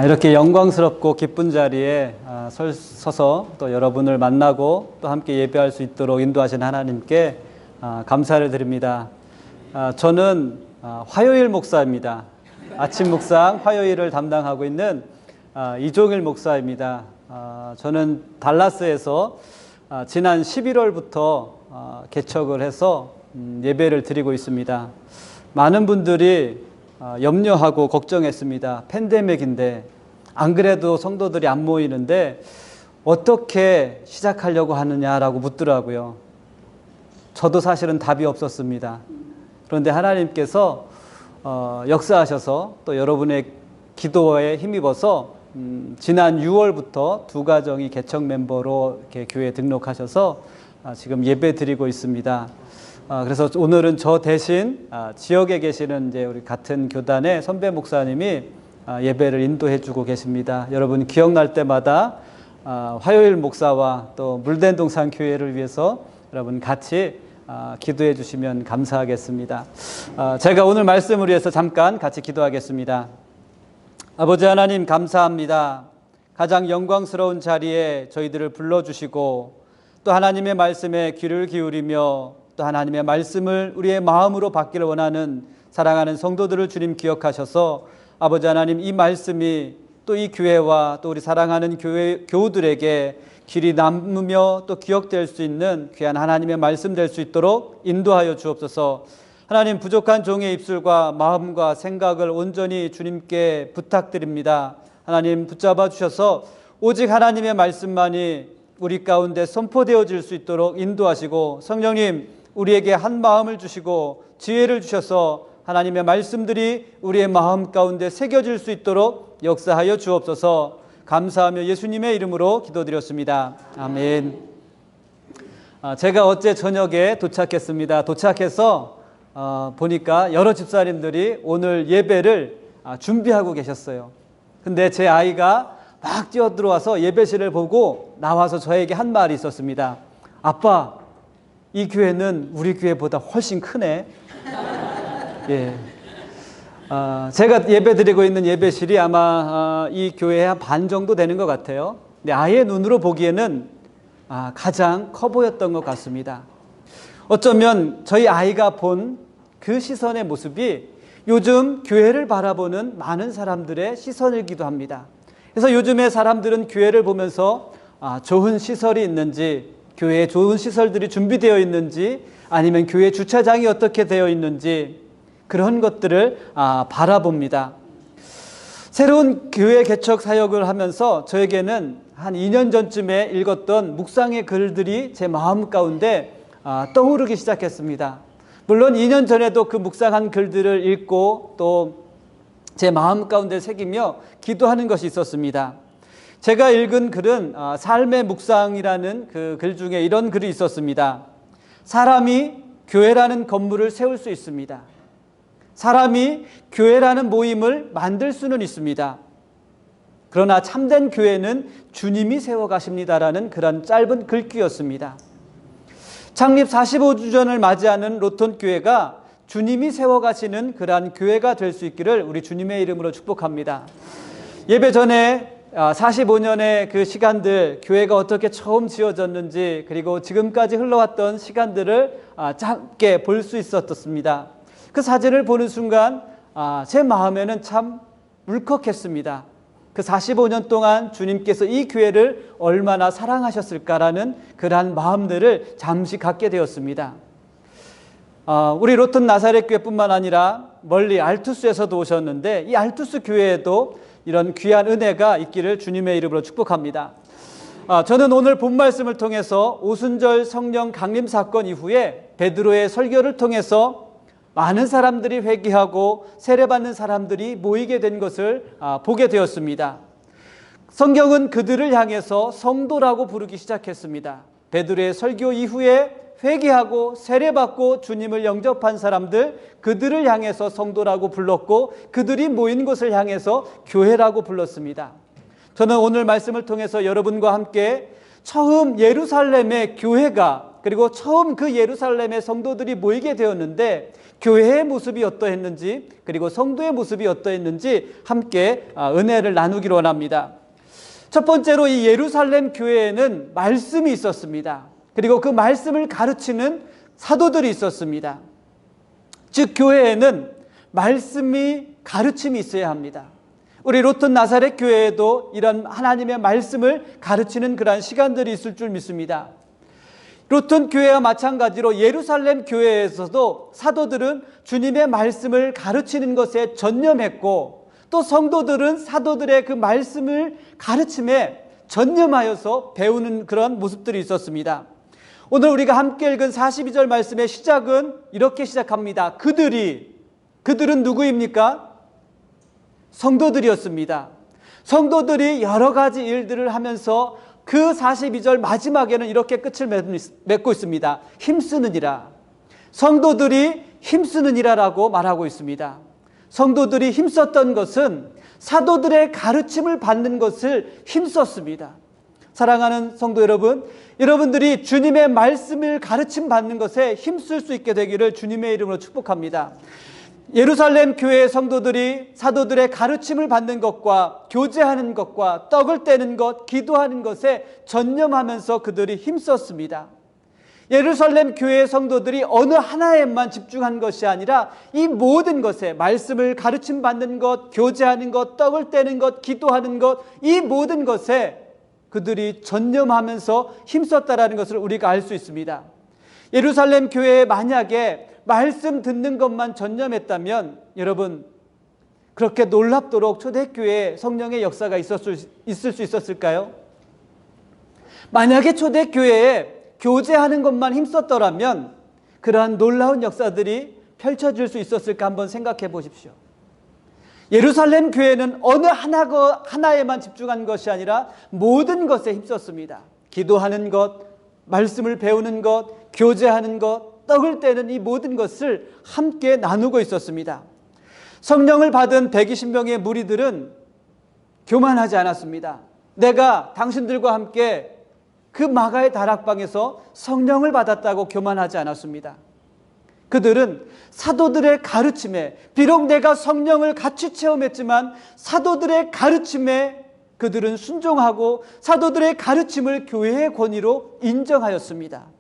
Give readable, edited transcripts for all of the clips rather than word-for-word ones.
이렇게 영광스럽고 기쁜 자리에 서서 또 여러분을 만나고 또 함께 예배할 수 있도록 인도하신 하나님께 감사를 드립니다. 저는 화요일 목사입니다. 아침 묵상 화요일을 담당하고 있는 이종일 목사입니다. 저는 달라스에서 지난 11월부터 개척을 해서 예배를 드리고 있습니다. 많은 분들이 염려하고 걱정했습니다. 팬데믹인데 안 그래도 성도들이 안 모이는데 어떻게 시작하려고 하느냐라고 묻더라고요. 저도 사실은 답이 없었습니다. 그런데 하나님께서 역사하셔서 또 여러분의 기도에 힘입어서 지난 6월부터 두 가정이 개척 멤버로 이렇게 교회에 등록하셔서 지금 예배 드리고 있습니다. 그래서 오늘은 저 대신 지역에 계시는 이제 우리 같은 교단의 선배 목사님이 예배를 인도해 주고 계십니다. 여러분 기억날 때마다 화요일 목사와 또 물된동산 교회를 위해서 여러분 같이 기도해 주시면 감사하겠습니다. 제가 오늘 말씀을 위해서 잠깐 같이 기도하겠습니다. 아버지 하나님 감사합니다. 가장 영광스러운 자리에 저희들을 불러주시고 또 하나님의 말씀에 귀를 기울이며 또 하나님의 말씀을 우리의 마음으로 받기를 원하는 사랑하는 성도들을 주님 기억하셔서 아버지 하나님 이 말씀이 또 이 교회와 또 우리 사랑하는 교우들에게 길이 남으며 또 기억될 수 있는 귀한 하나님의 말씀 될 수 있도록 인도하여 주옵소서. 하나님 부족한 종의 입술과 마음과 생각을 온전히 주님께 부탁드립니다. 하나님 붙잡아 주셔서 오직 하나님의 말씀만이 우리 가운데 선포되어질 수 있도록 인도하시고 성령님 우리에게 한 마음을 주시고 지혜를 주셔서 하나님의 말씀들이 우리의 마음 가운데 새겨질 수 있도록 역사하여 주옵소서. 감사하며 예수님의 이름으로 기도드렸습니다. 아멘. 제가 어제 저녁에 도착했습니다. 도착해서 보니까 여러 집사님들이 오늘 예배를 준비하고 계셨어요. 근데 제 아이가 막 뛰어들어와서 예배실을 보고 나와서 저에게 한 말이 있었습니다. 아빠, 이 교회는 우리 교회보다 훨씬 크네. 예. 제가 예배 드리고 있는 예배실이 아마 이 교회의 한 반 정도 되는 것 같아요. 근데 아이의 눈으로 보기에는 가장 커 보였던 것 같습니다. 어쩌면 저희 아이가 본 그 시선의 모습이 요즘 교회를 바라보는 많은 사람들의 시선이기도 합니다. 그래서 요즘에 사람들은 교회를 보면서 좋은 시설이 있는지, 교회에 좋은 시설들이 준비되어 있는지, 아니면 교회 주차장이 어떻게 되어 있는지 그런 것들을 바라봅니다. 새로운 교회 개척 사역을 하면서 저에게는 한 2년 전쯤에 읽었던 묵상의 글들이 제 마음 가운데 떠오르기 시작했습니다. 물론 2년 전에도 그 묵상한 글들을 읽고 또 제 마음 가운데 새기며 기도하는 것이 있었습니다. 제가 읽은 글은 삶의 묵상이라는 그 글 중에 이런 글이 있었습니다. 사람이 교회라는 건물을 세울 수 있습니다. 사람이 교회라는 모임을 만들 수는 있습니다. 그러나 참된 교회는 주님이 세워가십니다라는 그런 짧은 글귀였습니다. 창립 45주년을 맞이하는 로톤교회가 주님이 세워가시는 그러한 교회가 될 수 있기를 우리 주님의 이름으로 축복합니다. 예배 전에 45년의 그 시간들, 교회가 어떻게 처음 지어졌는지 그리고 지금까지 흘러왔던 시간들을 짧게 볼 수 있었습니다. 그 사진을 보는 순간 제 마음에는 참 울컥했습니다. 그 45년 동안 주님께서 이 교회를 얼마나 사랑하셨을까라는 그러한 마음들을 잠시 갖게 되었습니다. 우리 로튼 나사렛 교회뿐만 아니라 멀리 알투스에서도 오셨는데 이 알투스 교회에도 이런 귀한 은혜가 있기를 주님의 이름으로 축복합니다. 저는 오늘 본 말씀을 통해서 오순절 성령 강림 사건 이후에 베드로의 설교를 통해서 많은 사람들이 회개하고 세례받는 사람들이 모이게 된 것을 보게 되었습니다. 성경은 그들을 향해서 성도라고 부르기 시작했습니다. 베드로의 설교 이후에 회개하고 세례받고 주님을 영접한 사람들, 그들을 향해서 성도라고 불렀고 그들이 모인 곳을 향해서 교회라고 불렀습니다. 저는 오늘 말씀을 통해서 여러분과 함께 처음 예루살렘의 교회가, 그리고 처음 그 예루살렘의 성도들이 모이게 되었는데 교회의 모습이 어떠했는지, 그리고 성도의 모습이 어떠했는지 함께 은혜를 나누기로 원합니다. 첫 번째로 이 예루살렘 교회에는 말씀이 있었습니다. 그리고 그 말씀을 가르치는 사도들이 있었습니다. 즉 교회에는 말씀이, 가르침이 있어야 합니다. 우리 로튼 나사렛 교회에도 이런 하나님의 말씀을 가르치는 그러한 시간들이 있을 줄 믿습니다. 로튼 교회와 마찬가지로 예루살렘 교회에서도 사도들은 주님의 말씀을 가르치는 것에 전념했고, 또 성도들은 사도들의 그 말씀을 가르침에 전념하여서 배우는 그런 모습들이 있었습니다. 오늘 우리가 함께 읽은 42절 말씀의 시작은 이렇게 시작합니다. 그들은 누구입니까? 성도들이었습니다. 성도들이 여러 가지 일들을 하면서 그 42절 마지막에는 이렇게 끝을 맺고 있습니다. 힘쓰느니라. 성도들이 힘쓰느니라라고 말하고 있습니다. 성도들이 힘썼던 것은 사도들의 가르침을 받는 것을 힘썼습니다. 사랑하는 성도 여러분, 여러분들이 주님의 말씀을 가르침 받는 것에 힘쓸 수 있게 되기를 주님의 이름으로 축복합니다. 예루살렘 교회의 성도들이 사도들의 가르침을 받는 것과 교제하는 것과 떡을 떼는 것, 기도하는 것에 전념하면서 그들이 힘썼습니다. 예루살렘 교회의 성도들이 어느 하나에만 집중한 것이 아니라 이 모든 것에, 말씀을 가르침 받는 것, 교제하는 것, 떡을 떼는 것, 기도하는 것, 이 모든 것에 그들이 전념하면서 힘썼다라는 것을 우리가 알 수 있습니다. 예루살렘 교회에 만약에 말씀 듣는 것만 전념했다면 여러분, 그렇게 놀랍도록 초대교회에 성령의 역사가 있을 수 있었을까요? 만약에 초대교회에 교제하는 것만 힘썼더라면 그러한 놀라운 역사들이 펼쳐질 수 있었을까 한번 생각해 보십시오. 예루살렘 교회는 어느 하나에만 집중한 것이 아니라 모든 것에 힘썼습니다. 기도하는 것, 말씀을 배우는 것, 교제하는 것, 떡을 떼는 이 모든 것을 함께 나누고 있었습니다. 성령을 받은 120명의 무리들은 교만하지 않았습니다. 내가 당신들과 함께 그 마가의 다락방에서 성령을 받았다고 교만하지 않았습니다. 그들은 사도들의 가르침에, 비록 내가 성령을 같이 체험했지만 사도들의 가르침에 그들은 순종하고 사도들의 가르침을 교회의 권위로 인정하였습니다.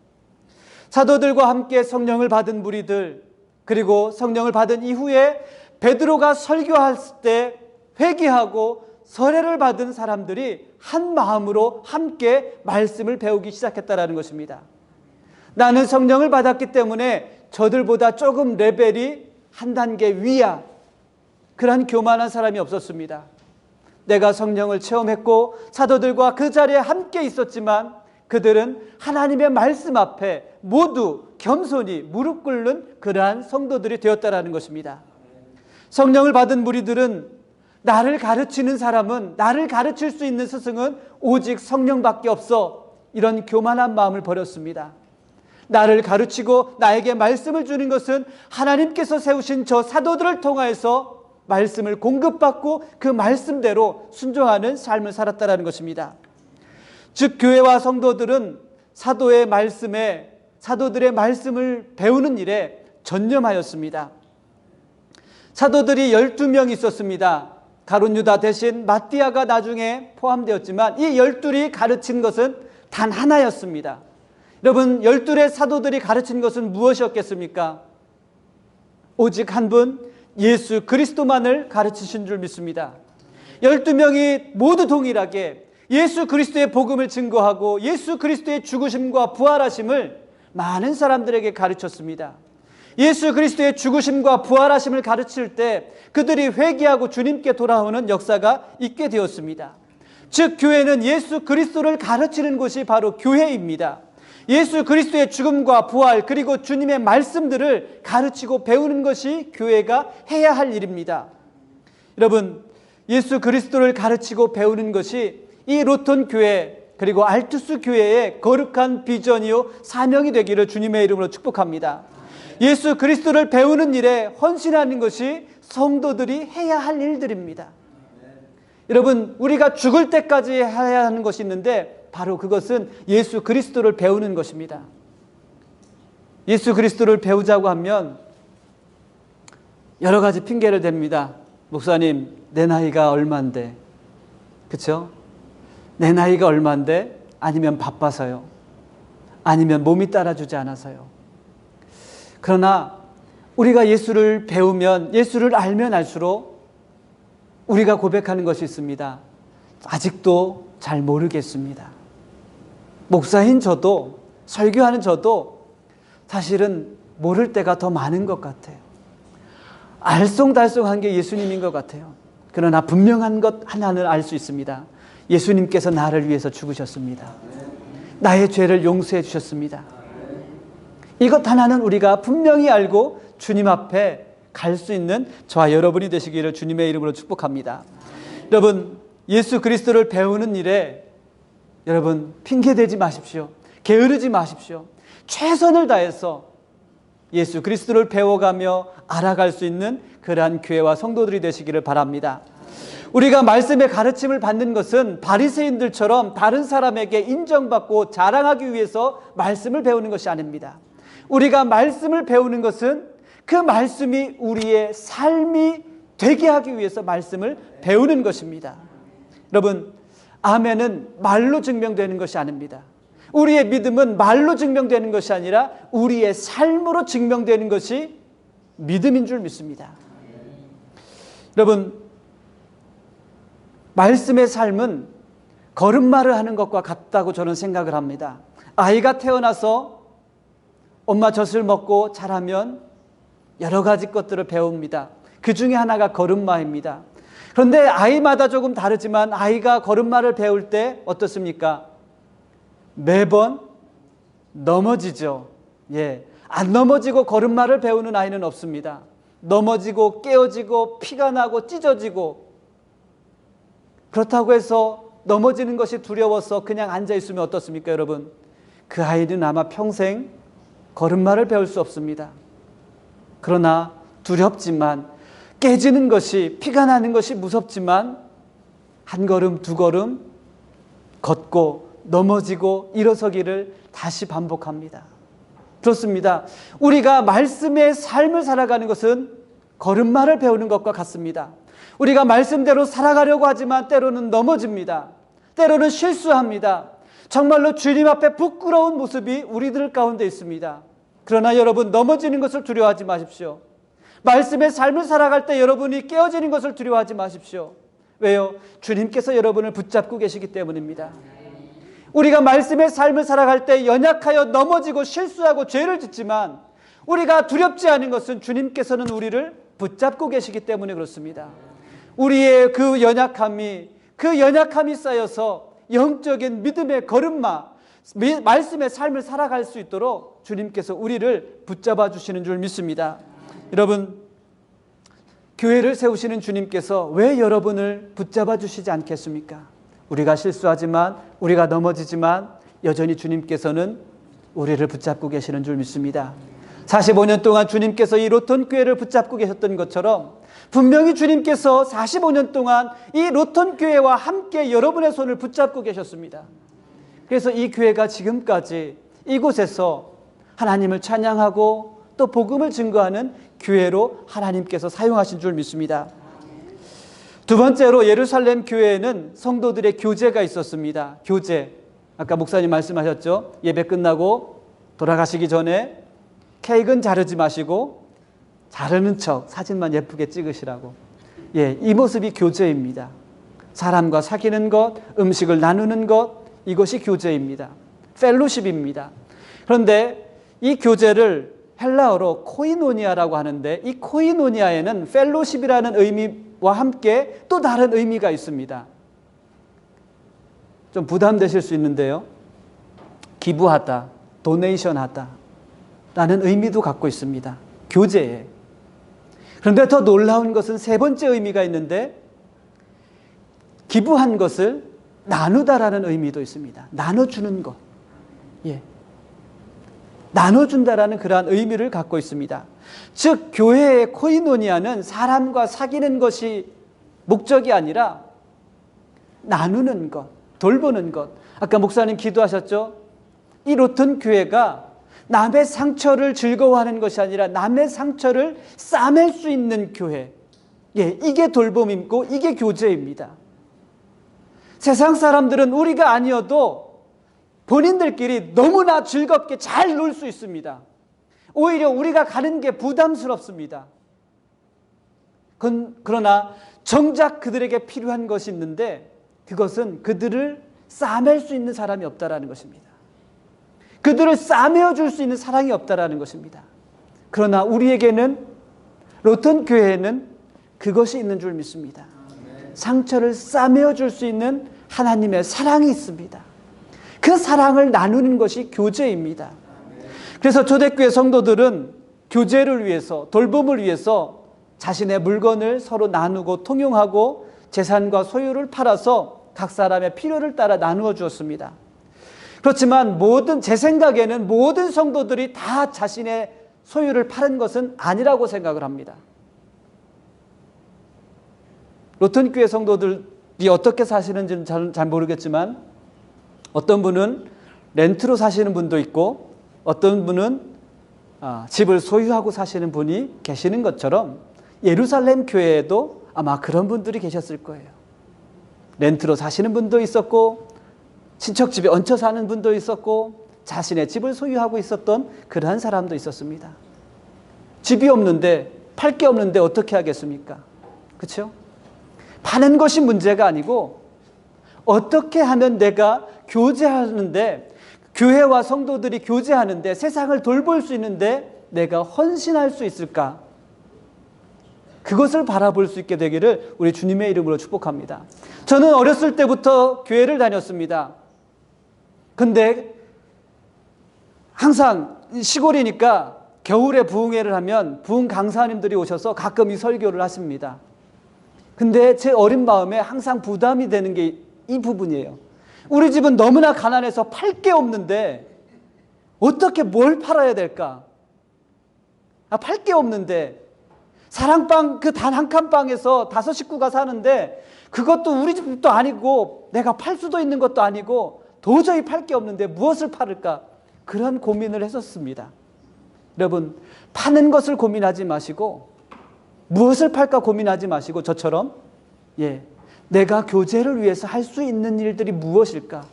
사도들과 함께 성령을 받은 무리들, 그리고 성령을 받은 이후에 베드로가 설교할 때 회개하고 설례를 받은 사람들이 한 마음으로 함께 말씀을 배우기 시작했다는 것입니다. 나는 성령을 받았기 때문에 저들보다 조금 레벨이 한 단계 위야, 그런 교만한 사람이 없었습니다. 내가 성령을 체험했고 사도들과 그 자리에 함께 있었지만 그들은 하나님의 말씀 앞에 모두 겸손히 무릎 꿇는 그러한 성도들이 되었다라는 것입니다. 성령을 받은 무리들은 나를 가르치는 사람은, 나를 가르칠 수 있는 스승은 오직 성령밖에 없어, 이런 교만한 마음을 버렸습니다. 나를 가르치고 나에게 말씀을 주는 것은 하나님께서 세우신 저 사도들을 통하여서 말씀을 공급받고 그 말씀대로 순종하는 삶을 살았다는 것입니다. 즉 교회와 성도들은 사도의 말씀에, 사도들의 말씀을 배우는 일에 전념하였습니다. 사도들이 12명 있었습니다. 가룟 유다 대신 마띠아가 나중에 포함되었지만 이 12이 가르친 것은 단 하나였습니다. 여러분, 12의 사도들이 가르친 것은 무엇이었겠습니까? 오직 한 분, 예수 그리스도만을 가르치신 줄 믿습니다. 12명이 모두 동일하게 예수 그리스도의 복음을 증거하고 예수 그리스도의 죽으심과 부활하심을 많은 사람들에게 가르쳤습니다. 예수 그리스도의 죽으심과 부활하심을 가르칠 때 그들이 회개하고 주님께 돌아오는 역사가 있게 되었습니다. 즉 교회는 예수 그리스도를 가르치는 곳이 바로 교회입니다. 예수 그리스도의 죽음과 부활, 그리고 주님의 말씀들을 가르치고 배우는 것이 교회가 해야 할 일입니다. 여러분, 예수 그리스도를 가르치고 배우는 것이 이 로톤 교회 그리고 알투스 교회의 거룩한 비전이요 사명이 되기를 주님의 이름으로 축복합니다. 예수 그리스도를 배우는 일에 헌신하는 것이 성도들이 해야 할 일들입니다. 여러분, 우리가 죽을 때까지 해야 하는 것이 있는데 바로 그것은 예수 그리스도를 배우는 것입니다. 예수 그리스도를 배우자고 하면 여러 가지 핑계를 댑니다. 목사님, 내 나이가 얼만데, 그렇죠? 내 나이가 얼만데, 아니면 바빠서요, 아니면 몸이 따라주지 않아서요. 그러나 우리가 예수를 배우면, 예수를 알면 알수록 우리가 고백하는 것이 있습니다. 아직도 잘 모르겠습니다. 목사인 저도, 설교하는 저도 사실은 모를 때가 더 많은 것 같아요. 알쏭달쏭한 게 예수님인 것 같아요. 그러나 분명한 것 하나는 알 수 있습니다. 예수님께서 나를 위해서 죽으셨습니다. 나의 죄를 용서해 주셨습니다. 이것 하나는 우리가 분명히 알고 주님 앞에 갈 수 있는 저와 여러분이 되시기를 주님의 이름으로 축복합니다. 여러분, 예수 그리스도를 배우는 일에 여러분 핑계대지 마십시오. 게으르지 마십시오. 최선을 다해서 예수 그리스도를 배워가며 알아갈 수 있는 그러한 교회와 성도들이 되시기를 바랍니다. 우리가 말씀의 가르침을 받는 것은 바리새인들처럼 다른 사람에게 인정받고 자랑하기 위해서 말씀을 배우는 것이 아닙니다. 우리가 말씀을 배우는 것은 그 말씀이 우리의 삶이 되게 하기 위해서 말씀을 배우는 것입니다. 여러분, 아멘은 말로 증명되는 것이 아닙니다. 우리의 믿음은 말로 증명되는 것이 아니라 우리의 삶으로 증명되는 것이 믿음인 줄 믿습니다. 여러분, 말씀의 삶은 걸음마를 하는 것과 같다고 저는 생각을 합니다. 아이가 태어나서 엄마 젖을 먹고 자라면 여러 가지 것들을 배웁니다. 그 중에 하나가 걸음마입니다. 그런데 아이마다 조금 다르지만 아이가 걸음마를 배울 때 어떻습니까? 매번 넘어지죠. 안 넘어지고 걸음마를 배우는 아이는 없습니다. 넘어지고 깨어지고 피가 나고 찢어지고, 그렇다고 해서 넘어지는 것이 두려워서 그냥 앉아있으면 어떻습니까, 여러분? 그 아이는 아마 평생 걸음마를 배울 수 없습니다. 그러나 두렵지만, 깨지는 것이, 피가 나는 것이 무섭지만 한 걸음 두 걸음 걷고 넘어지고 일어서기를 다시 반복합니다. 그렇습니다. 우리가 말씀의 삶을 살아가는 것은 걸음마를 배우는 것과 같습니다. 우리가 말씀대로 살아가려고 하지만 때로는 넘어집니다. 때로는 실수합니다. 정말로 주님 앞에 부끄러운 모습이 우리들 가운데 있습니다. 그러나 여러분, 넘어지는 것을 두려워하지 마십시오. 말씀의 삶을 살아갈 때 여러분이 깨어지는 것을 두려워하지 마십시오. 왜요? 주님께서 여러분을 붙잡고 계시기 때문입니다. 우리가 말씀의 삶을 살아갈 때 연약하여 넘어지고 실수하고 죄를 짓지만 우리가 두렵지 않은 것은 주님께서는 우리를 붙잡고 계시기 때문에 그렇습니다. 우리의 그 연약함이 쌓여서 영적인 믿음의 걸음마, 말씀의 삶을 살아갈 수 있도록 주님께서 우리를 붙잡아 주시는 줄 믿습니다. 여러분, 교회를 세우시는 주님께서 왜 여러분을 붙잡아 주시지 않겠습니까? 우리가 실수하지만, 우리가 넘어지지만 여전히 주님께서는 우리를 붙잡고 계시는 줄 믿습니다. 45년 동안 주님께서 이 로톤 교회를 붙잡고 계셨던 것처럼 분명히 주님께서 45년 동안 이 로톤 교회와 함께 여러분의 손을 붙잡고 계셨습니다. 그래서 이 교회가 지금까지 이곳에서 하나님을 찬양하고 또 복음을 증거하는 교회로 하나님께서 사용하신 줄 믿습니다. 두 번째로 예루살렘 교회에는 성도들의 교제가 있었습니다. 교제. 아까 목사님 말씀하셨죠. 예배 끝나고 돌아가시기 전에 케이크는 자르지 마시고 자르는 척 사진만 예쁘게 찍으시라고. 이 모습이 교제입니다. 사람과 사귀는 것, 음식을 나누는 것, 이것이 교제입니다. 펠로십입니다. 그런데 이 교제를 헬라어로 코이노니아라고 하는데, 이 코이노니아에는 펠로십이라는 의미와 함께 또 다른 의미가 있습니다. 좀 부담되실 수 있는데요, 기부하다, 도네이션하다 라는 의미도 갖고 있습니다. 교제에. 그런데 더 놀라운 것은 세 번째 의미가 있는데, 기부한 것을 나누다라는 의미도 있습니다. 나눠주는 것. 나눠준다라는 그러한 의미를 갖고 있습니다. 즉, 교회의 코이노니아는 사람과 사귀는 것이 목적이 아니라 나누는 것, 돌보는 것. 아까 목사님 기도하셨죠? 이 로튼 교회가 남의 상처를 즐거워하는 것이 아니라 남의 상처를 싸맬 수 있는 교회. 예, 이게 돌봄이고 이게 교제입니다. 세상 사람들은 우리가 아니어도 본인들끼리 너무나 즐겁게 잘 놀 수 있습니다. 오히려 우리가 가는 게 부담스럽습니다. 그러나 정작 그들에게 필요한 것이 있는데 그것은 그들을 싸맬 수 있는 사람이 없다라는 것입니다. 그들을 싸매어 줄 수 있는 사랑이 없다라는 것입니다. 그러나 우리에게는, 로튼 교회에는 그것이 있는 줄 믿습니다. 상처를 싸매어 줄 수 있는 하나님의 사랑이 있습니다. 그 사랑을 나누는 것이 교제입니다. 그래서 초대교회 성도들은 교제를 위해서, 돌봄을 위해서 자신의 물건을 서로 나누고 통용하고 재산과 소유를 팔아서 각 사람의 필요를 따라 나누어 주었습니다. 그렇지만 제 생각에는 모든 성도들이 다 자신의 소유를 파는 것은 아니라고 생각을 합니다. 로튼 교회 성도들이 어떻게 사시는지는 잘 모르겠지만 어떤 분은 렌트로 사시는 분도 있고 어떤 분은 집을 소유하고 사시는 분이 계시는 것처럼 예루살렘 교회에도 아마 그런 분들이 계셨을 거예요. 렌트로 사시는 분도 있었고 친척 집에 얹혀 사는 분도 있었고 자신의 집을 소유하고 있었던 그러한 사람도 있었습니다. 집이 없는데, 팔 게 없는데 어떻게 하겠습니까? 그렇죠? 파는 것이 문제가 아니고 어떻게 하면 내가 교제하는데, 교회와 성도들이 교제하는데, 세상을 돌볼 수 있는데 내가 헌신할 수 있을까? 그것을 바라볼 수 있게 되기를 우리 주님의 이름으로 축복합니다. 저는 어렸을 때부터 교회를 다녔습니다. 근데 항상 시골이니까 겨울에 부흥회를 하면 부흥 강사님들이 오셔서 가끔 이 설교를 하십니다. 근데 제 어린 마음에 항상 부담이 되는 게 이 부분이에요. 우리 집은 너무나 가난해서 팔 게 없는데 어떻게 뭘 팔아야 될까? 팔 게 없는데 사랑방 그 단 한 칸 방에서 5 식구가 사는데 그것도 우리 집도 아니고 내가 팔 수도 있는 것도 아니고 도저히 팔 게 없는데 무엇을 팔을까? 그런 고민을 했었습니다. 여러분, 파는 것을 고민하지 마시고 무엇을 팔까 고민하지 마시고 저처럼 내가 교제를 위해서 할 수 있는 일들이 무엇일까?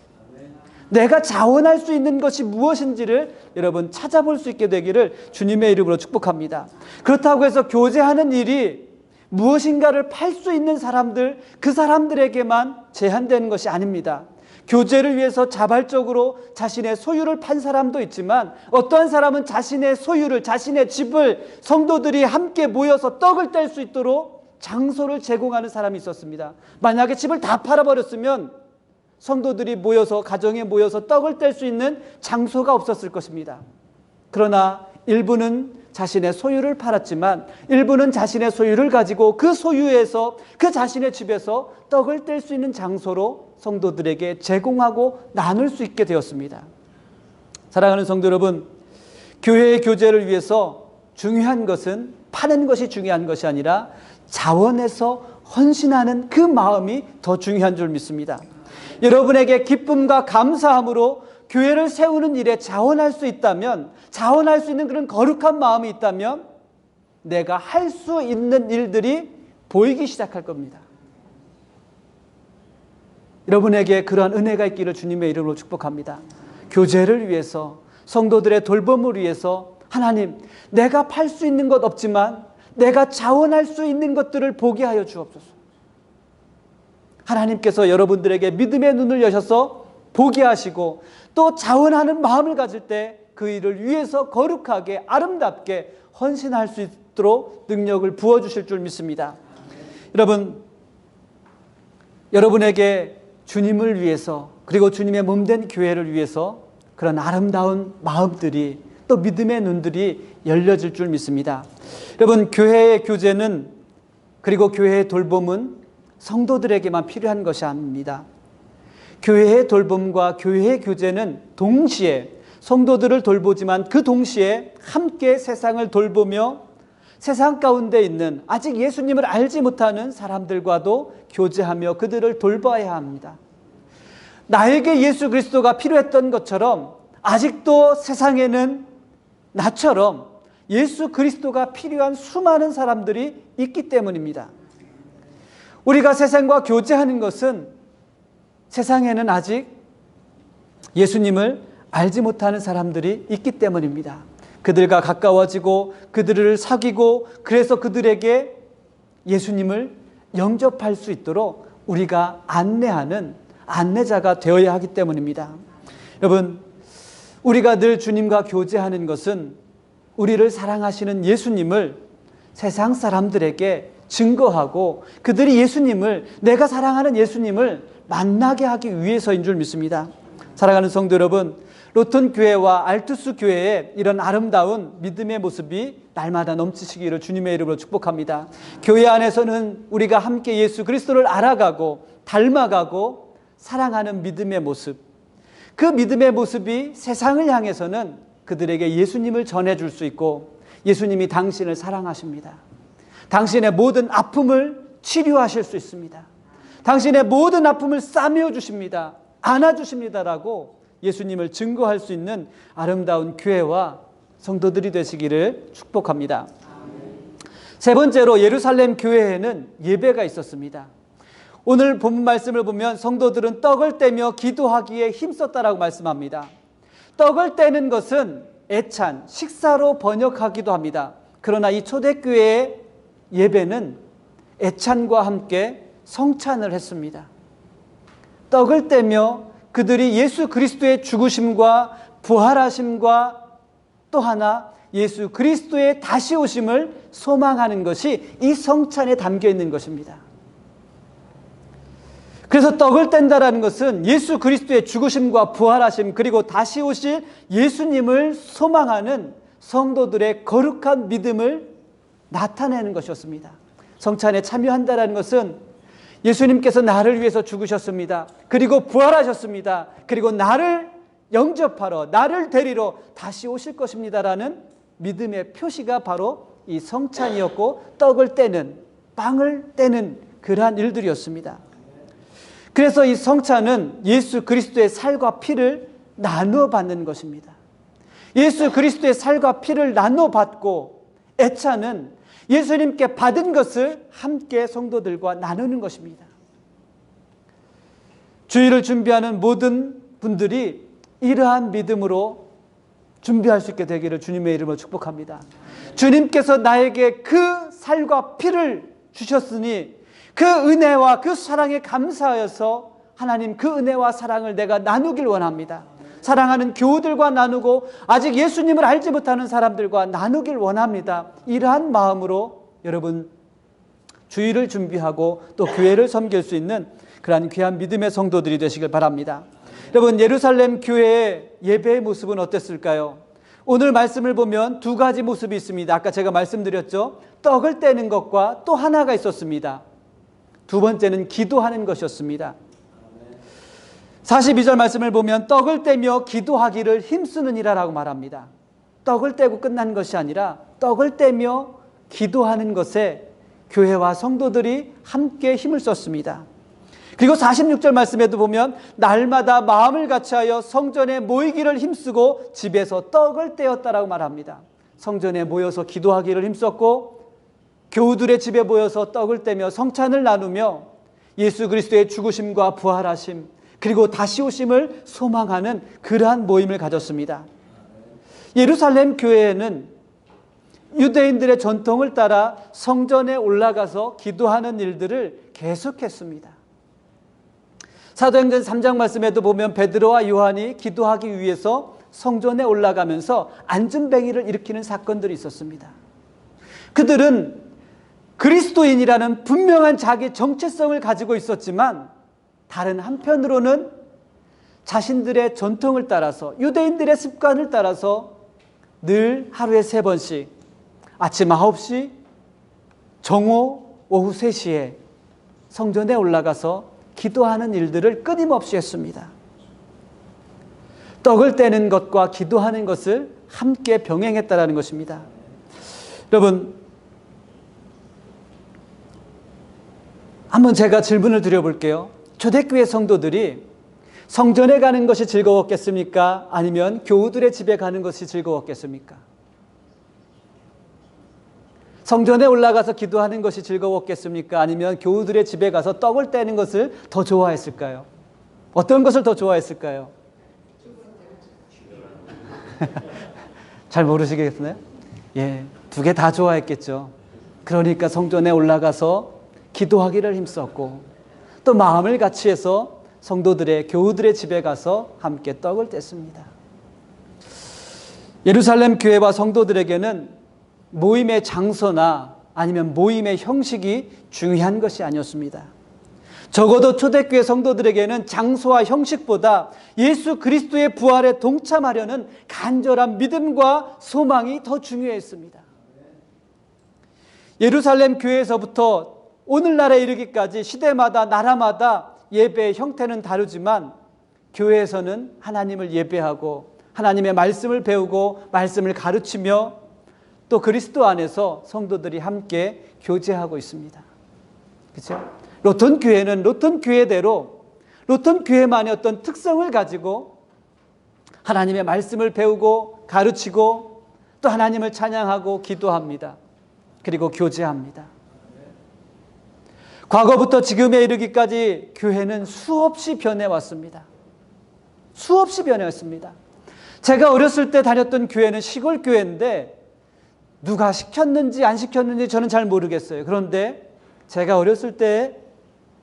내가 자원할 수 있는 것이 무엇인지를 여러분 찾아볼 수 있게 되기를 주님의 이름으로 축복합니다. 그렇다고 해서 교제하는 일이 무엇인가를 팔 수 있는 사람들, 그 사람들에게만 제한되는 것이 아닙니다. 교제를 위해서 자발적으로 자신의 소유를 판 사람도 있지만 어떠한 사람은 자신의 소유를, 자신의 집을 성도들이 함께 모여서 떡을 뗄 수 있도록 장소를 제공하는 사람이 있었습니다. 만약에 집을 다 팔아버렸으면 성도들이 모여서, 가정에 모여서 떡을 뗄 수 있는 장소가 없었을 것입니다. 그러나 일부는 자신의 소유를 팔았지만 일부는 자신의 소유를 가지고 그 소유에서, 그 자신의 집에서 떡을 뗄 수 있는 장소로 성도들에게 제공하고 나눌 수 있게 되었습니다. 사랑하는 성도 여러분, 교회의 교제를 위해서 중요한 것은 파는 것이 중요한 것이 아니라 자원해서 헌신하는 그 마음이 더 중요한 줄 믿습니다. 여러분에게 기쁨과 감사함으로 교회를 세우는 일에 자원할 수 있다면, 자원할 수 있는 그런 거룩한 마음이 있다면 내가 할 수 있는 일들이 보이기 시작할 겁니다. 여러분에게 그러한 은혜가 있기를 주님의 이름으로 축복합니다. 교제를 위해서, 성도들의 돌봄을 위해서 하나님, 내가 팔 수 있는 것 없지만 내가 자원할 수 있는 것들을 보게 하여 주옵소서. 하나님께서 여러분들에게 믿음의 눈을 여셔서 보게 하시고 또 자원하는 마음을 가질 때 그 일을 위해서 거룩하게 아름답게 헌신할 수 있도록 능력을 부어주실 줄 믿습니다. 여러분, 여러분에게 주님을 위해서, 그리고 주님의 몸된 교회를 위해서 그런 아름다운 마음들이, 또 믿음의 눈들이 열려질 줄 믿습니다. 여러분, 교회의 교제는, 그리고 교회의 돌봄은 성도들에게만 필요한 것이 아닙니다. 교회의 돌봄과 교회의 교제는 동시에 성도들을 돌보지만 그 동시에 함께 세상을 돌보며 세상 가운데 있는 아직 예수님을 알지 못하는 사람들과도 교제하며 그들을 돌봐야 합니다. 나에게 예수 그리스도가 필요했던 것처럼 아직도 세상에는 나처럼 예수 그리스도가 필요한 수많은 사람들이 있기 때문입니다. 우리가 세상과 교제하는 것은 세상에는 아직 예수님을 알지 못하는 사람들이 있기 때문입니다. 그들과 가까워지고 그들을 사귀고 그래서 그들에게 예수님을 영접할 수 있도록 우리가 안내하는 안내자가 되어야 하기 때문입니다. 여러분, 우리가 늘 주님과 교제하는 것은 우리를 사랑하시는 예수님을 세상 사람들에게 증거하고 그들이 예수님을, 내가 사랑하는 예수님을 만나게 하기 위해서인 줄 믿습니다. 사랑하는 성도 여러분, 로튼 교회와 알투스 교회의 이런 아름다운 믿음의 모습이 날마다 넘치시기를 주님의 이름으로 축복합니다. 교회 안에서는 우리가 함께 예수 그리스도를 알아가고 닮아가고 사랑하는 믿음의 모습, 그 믿음의 모습이 세상을 향해서는 그들에게 예수님을 전해줄 수 있고, 예수님이 당신을 사랑하십니다. 당신의 모든 아픔을 치료하실 수 있습니다. 당신의 모든 아픔을 싸매어 주십니다. 안아주십니다라고 예수님을 증거할 수 있는 아름다운 교회와 성도들이 되시기를 축복합니다. 세 번째로 예루살렘 교회에는 예배가 있었습니다. 오늘 본문 말씀을 보면 성도들은 떡을 떼며 기도하기에 힘썼다라고 말씀합니다. 떡을 떼는 것은 애찬, 식사로 번역하기도 합니다. 그러나 이 초대교회의 예배는 애찬과 함께 성찬을 했습니다. 떡을 떼며 그들이 예수 그리스도의 죽으심과 부활하심과 또 하나 예수 그리스도의 다시 오심을 소망하는 것이 이 성찬에 담겨 있는 것입니다. 그래서 떡을 뗀다라는 것은 예수 그리스도의 죽으심과 부활하심 그리고 다시 오실 예수님을 소망하는 성도들의 거룩한 믿음을 나타내는 것이었습니다. 성찬에 참여한다라는 것은 예수님께서 나를 위해서 죽으셨습니다. 그리고 부활하셨습니다. 그리고 나를 영접하러, 나를 데리러 다시 오실 것입니다라는 믿음의 표시가 바로 이 성찬이었고, 떡을 떼는, 빵을 떼는 그러한 일들이었습니다. 그래서 이 성찬은 예수 그리스도의 살과 피를 나누어 받는 것입니다. 예수 그리스도의 살과 피를 나누어 받고, 애찬은 예수님께 받은 것을 함께 성도들과 나누는 것입니다. 주일을 준비하는 모든 분들이 이러한 믿음으로 준비할 수 있게 되기를 주님의 이름으로 축복합니다. 주님께서 나에게 그 살과 피를 주셨으니 그 은혜와 그 사랑에 감사하여서 하나님 그 은혜와 사랑을 내가 나누길 원합니다. 사랑하는 교우들과 나누고 아직 예수님을 알지 못하는 사람들과 나누길 원합니다. 이러한 마음으로 여러분 주일을 준비하고 또 교회를 섬길 수 있는 그러한 귀한 믿음의 성도들이 되시길 바랍니다. 여러분, 예루살렘 교회의 예배의 모습은 어땠을까요? 오늘 말씀을 보면 두 가지 모습이 있습니다. 아까 제가 말씀드렸죠. 떡을 떼는 것과 또 하나가 있었습니다. 두 번째는 기도하는 것이었습니다. 42절 말씀을 보면 떡을 떼며 기도하기를 힘쓰느니라라고 말합니다. 떡을 떼고 끝난 것이 아니라 떡을 떼며 기도하는 것에 교회와 성도들이 함께 힘을 썼습니다. 그리고 46절 말씀에도 보면 날마다 마음을 같이하여 성전에 모이기를 힘쓰고 집에서 떡을 떼었다라고 말합니다. 성전에 모여서 기도하기를 힘썼고 교우들의 집에 모여서 떡을 떼며 성찬을 나누며 예수 그리스도의 죽으심과 부활하심 그리고 다시 오심을 소망하는 그러한 모임을 가졌습니다. 예루살렘 교회에는 유대인들의 전통을 따라 성전에 올라가서 기도하는 일들을 계속했습니다. 사도행전 3장 말씀에도 보면 베드로와 요한이 기도하기 위해서 성전에 올라가면서 안전뱅이를 일으키는 사건들이 있었습니다. 그들은 그리스도인이라는 분명한 자기 정체성을 가지고 있었지만 다른 한편으로는 자신들의 전통을 따라서 유대인들의 습관을 따라서 늘 하루에 3번씩 아침 9시, 정오, 오후 3시에 성전에 올라가서 기도하는 일들을 끊임없이 했습니다. 떡을 떼는 것과 기도하는 것을 함께 병행했다라는 것입니다. 여러분, 한번 제가 질문을 드려볼게요. 초대교회 성도들이 성전에 가는 것이 즐거웠겠습니까? 아니면 교우들의 집에 가는 것이 즐거웠겠습니까? 성전에 올라가서 기도하는 것이 즐거웠겠습니까? 아니면 교우들의 집에 가서 떡을 떼는 것을 더 좋아했을까요? 어떤 것을 더 좋아했을까요? 잘 모르시겠나요? 예, 두 개 다 좋아했겠죠. 그러니까 성전에 올라가서 기도하기를 힘썼고 또 마음을 같이 해서 성도들의 교우들의 집에 가서 함께 떡을 뗐습니다. 예루살렘 교회와 성도들에게는 모임의 장소나 아니면 모임의 형식이 중요한 것이 아니었습니다. 적어도 초대교회 성도들에게는 장소와 형식보다 예수 그리스도의 부활에 동참하려는 간절한 믿음과 소망이 더 중요했습니다. 예루살렘 교회에서부터 오늘날에 이르기까지 시대마다 나라마다 예배의 형태는 다르지만 교회에서는 하나님을 예배하고 하나님의 말씀을 배우고 말씀을 가르치며 또 그리스도 안에서 성도들이 함께 교제하고 있습니다. 그렇죠? 로턴 교회는 로턴 교회대로 로턴 교회만의 어떤 특성을 가지고 하나님의 말씀을 배우고 가르치고 또 하나님을 찬양하고 기도합니다. 그리고 교제합니다. 과거부터 지금에 이르기까지 교회는 수없이 변해왔습니다. 수없이 변해왔습니다. 제가 어렸을 때 다녔던 교회는 시골 교회인데 누가 시켰는지 안 시켰는지 저는 잘 모르겠어요. 그런데 제가 어렸을 때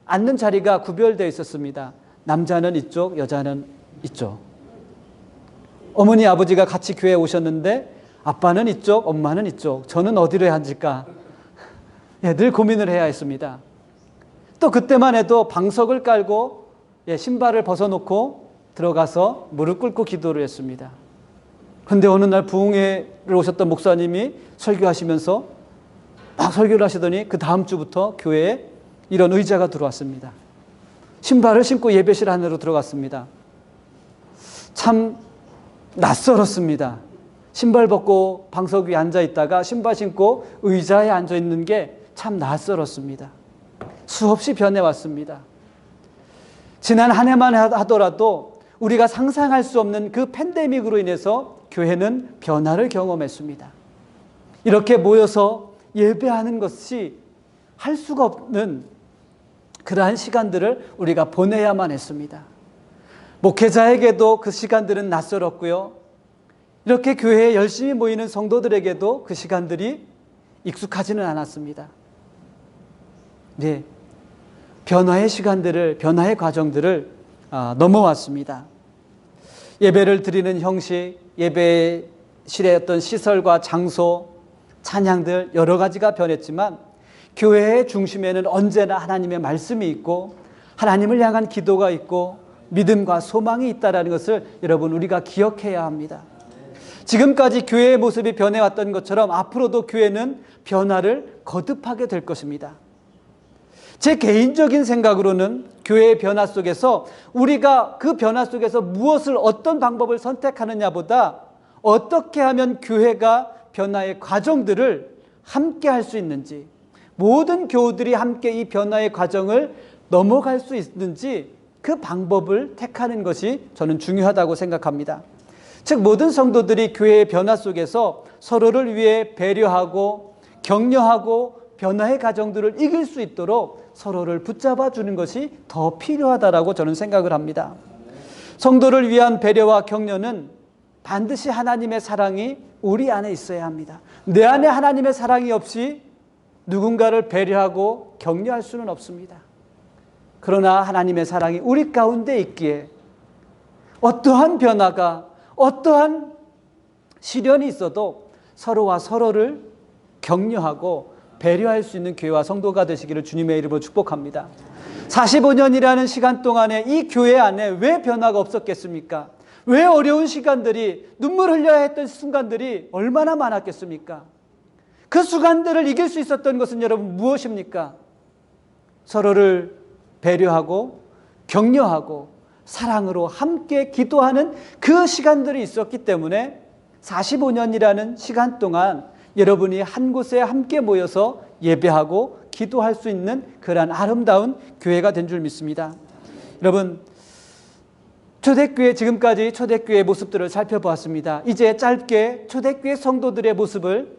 앉는 자리가 구별되어 있었습니다. 남자는 이쪽, 여자는 이쪽. 어머니, 아버지가 같이 교회에 오셨는데 아빠는 이쪽, 엄마는 이쪽. 저는 어디로 앉을까? 늘 고민을 해야 했습니다. 또 그때만 해도 방석을 깔고 신발을 벗어놓고 들어가서 무릎 꿇고 기도를 했습니다. 그런데 어느 날 부흥회를 오셨던 목사님이 설교하시면서 막 설교를 하시더니 그 다음 주부터 교회에 이런 의자가 들어왔습니다. 신발을 신고 예배실 안으로 들어갔습니다. 참 낯설었습니다. 신발 벗고 방석 위에 앉아 있다가 신발 신고 의자에 앉아 있는 게 참 낯설었습니다. 수없이 변해왔습니다. 지난 한 해만 하더라도 우리가 상상할 수 없는 그 팬데믹으로 인해서 교회는 변화를 경험했습니다. 이렇게 모여서 예배하는 것이 할 수가 없는 그러한 시간들을 우리가 보내야만 했습니다. 목회자에게도 그 시간들은 낯설었고요. 이렇게 교회에 열심히 모이는 성도들에게도 그 시간들이 익숙하지는 않았습니다. 네, 변화의 시간들을, 변화의 과정들을 넘어왔습니다. 예배를 드리는 형식, 예배실의 어떤 시설과 장소, 찬양들 여러 가지가 변했지만 교회의 중심에는 언제나 하나님의 말씀이 있고 하나님을 향한 기도가 있고 믿음과 소망이 있다는 것을 여러분 우리가 기억해야 합니다. 지금까지 교회의 모습이 변해왔던 것처럼 앞으로도 교회는 변화를 거듭하게 될 것입니다. 제 개인적인 생각으로는 교회의 변화 속에서 우리가 그 변화 속에서 무엇을 어떤 방법을 선택하느냐보다 어떻게 하면 교회가 변화의 과정들을 함께 할 수 있는지, 모든 교우들이 함께 이 변화의 과정을 넘어갈 수 있는지 그 방법을 택하는 것이 저는 중요하다고 생각합니다. 즉 모든 성도들이 교회의 변화 속에서 서로를 위해 배려하고 격려하고 변화의 과정들을 이길 수 있도록 서로를 붙잡아 주는 것이 더 필요하다고 저는 생각을 합니다. 성도를 위한 배려와 격려는 반드시 하나님의 사랑이 우리 안에 있어야 합니다. 내 안에 하나님의 사랑이 없이 누군가를 배려하고 격려할 수는 없습니다. 그러나 하나님의 사랑이 우리 가운데 있기에 어떠한 변화가, 어떠한 시련이 있어도 서로와 서로를 격려하고 배려할 수 있는 교회와 성도가 되시기를 주님의 이름으로 축복합니다. 45년이라는 시간 동안에 이 교회 안에 왜 변화가 없었겠습니까? 왜 어려운 시간들이, 눈물 흘려야 했던 순간들이 얼마나 많았겠습니까? 그 순간들을 이길 수 있었던 것은 여러분 무엇입니까? 서로를 배려하고 격려하고 사랑으로 함께 기도하는 그 시간들이 있었기 때문에 45년이라는 시간 동안 여러분이 한 곳에 함께 모여서 예배하고 기도할 수 있는 그러한 아름다운 교회가 된 줄 믿습니다. 여러분, 초대교회, 지금까지 초대교회 모습들을 살펴보았습니다. 이제 짧게 초대교회 성도들의 모습을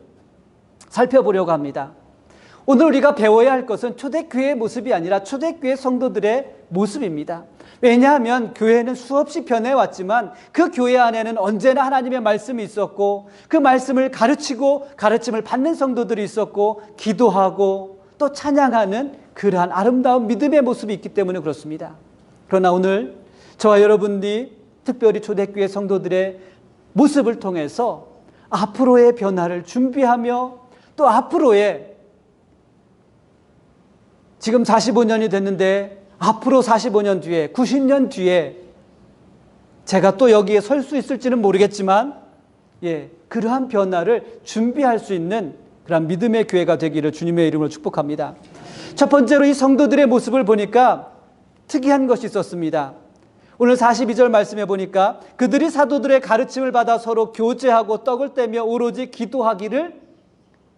살펴보려고 합니다. 오늘 우리가 배워야 할 것은 초대교회의 모습이 아니라 초대교회 성도들의 모습입니다. 왜냐하면 교회는 수없이 변해왔지만 그 교회 안에는 언제나 하나님의 말씀이 있었고, 그 말씀을 가르치고 가르침을 받는 성도들이 있었고, 기도하고 또 찬양하는 그러한 아름다운 믿음의 모습이 있기 때문에 그렇습니다. 그러나 오늘 저와 여러분들이 특별히 초대교회 성도들의 모습을 통해서 앞으로의 변화를 준비하며 또 앞으로의, 지금 45년이 됐는데 앞으로 45년 뒤에, 90년 뒤에 제가 또 여기에 설 수 있을지는 모르겠지만, 그러한 변화를 준비할 수 있는 그런 믿음의 교회가 되기를 주님의 이름으로 축복합니다. 첫 번째로 이 성도들의 모습을 보니까 특이한 것이 있었습니다. 오늘 42절 말씀해 보니까 그들이 사도들의 가르침을 받아 서로 교제하고 떡을 떼며 오로지 기도하기를